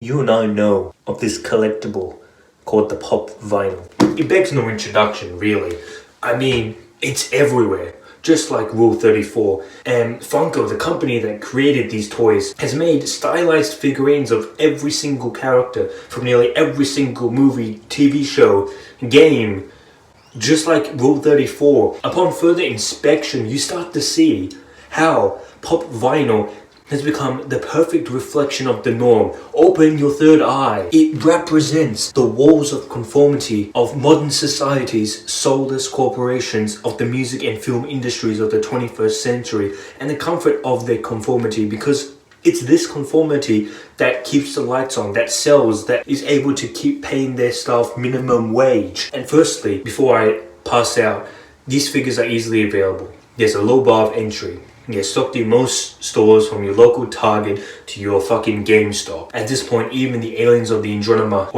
You and I know of this collectible called the pop vinyl. It begs no introduction, really. I mean, it's everywhere, just like Rule 34. And Funko, the company that created these toys, has made stylized figurines of every single character from nearly every single movie, TV show, game. Just like Rule 34, upon further inspection, you start to see how pop vinyl has become the perfect reflection of the norm. Open your third eye. It represents the walls of conformity of modern society's soulless corporations of the music and film industries of the 21st century, and the comfort of their conformity, because it's this conformity that keeps the lights on, that sells, that is able to keep paying their staff minimum wage. And firstly, before I pass out, these figures are easily available. There's a low bar of entry. Get stocked in most stores, from your local Target to your fucking GameStop. At this point, even the aliens of the Andronema,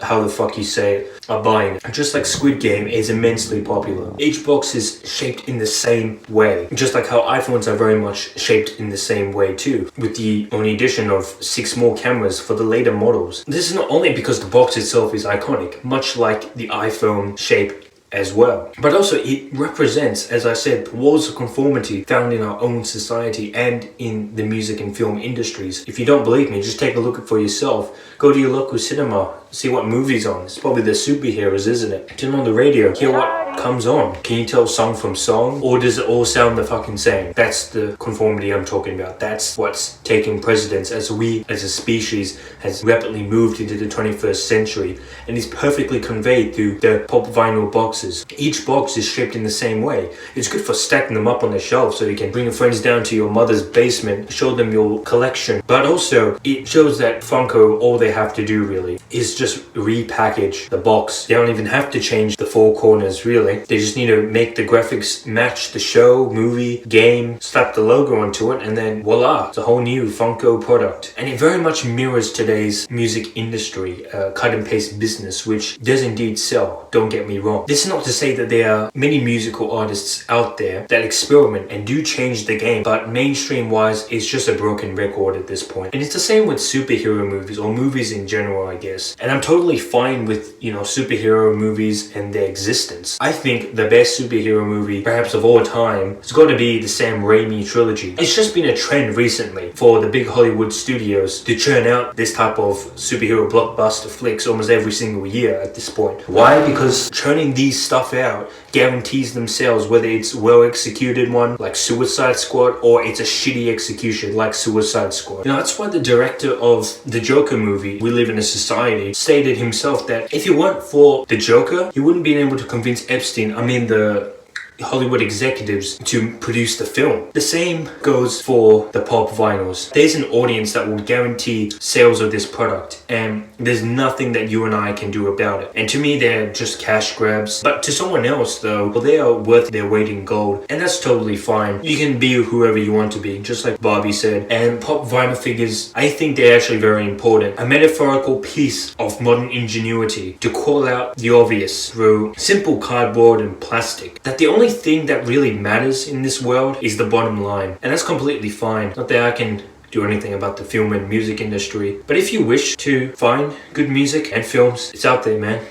how the fuck you say it, are buying it. Just like Squid Game is immensely popular. Each box is shaped in the same way. Just like how iPhones are very much shaped in the same way too, with the only addition of 6 more cameras for the later models. This is not only because the box itself is iconic, much like the iPhone shape as well, but also it represents, as I said, the walls of conformity found in our own society and in the music and film industries. If you don't believe me, just take a look for yourself. Go to your local cinema, see what movie's on. It's probably the superheroes, isn't it? Turn on the radio, hear what comes on. Can you tell song from song, or does it all sound the fucking same? That's the conformity I'm talking about. That's what's taking precedence as we as a species has rapidly moved into the 21st century, and is perfectly conveyed through the pop vinyl boxes. Each box is shaped in the same way. It's good for stacking them up on the shelf so you can bring your friends down to your mother's basement, show them your collection. But also it shows that Funko, all they have to do really is just repackage the box. They don't even have to change the 4 corners really. They just need to make the graphics match the show, movie, game, slap the logo onto it, and then voila, it's a whole new Funko product. And it very much mirrors today's music industry, cut and paste business, which does indeed sell, don't get me wrong. This is not to say that there are many musical artists out there that experiment and do change the game, but mainstream wise, it's just a broken record at this point. And it's the same with superhero movies, or movies in general, I guess. And I'm totally fine with, superhero movies and their existence. I think the best superhero movie, perhaps of all time, has got to be the Sam Raimi trilogy. It's just been a trend recently for the big Hollywood studios to churn out this type of superhero blockbuster flicks almost every single year at this point. Why? Because churning these stuff out guarantees themselves, whether it's well executed one like Suicide Squad, or it's a shitty execution like Suicide Squad. That's why the director of the Joker movie, We Live in a Society, stated himself that if it weren't for the Joker, he wouldn't be able to convince the Hollywood executives to produce the film. The same goes for the pop vinyls. There's an audience that will guarantee sales of this product, and there's nothing that you and I can do about it. And to me, they're just cash grabs. But to someone else though, well, they are worth their weight in gold, and that's totally fine. You can be whoever you want to be, just like Barbie said. And pop vinyl figures, I think they're actually very important. A metaphorical piece of modern ingenuity to call out the obvious through simple cardboard and plastic. That the only thing that really matters in this world is the bottom line, and that's completely fine. Not that I can do anything about the film and music industry, but if you wish to find good music and films, it's out there, man.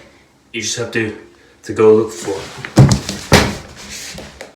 You just have to go look for it.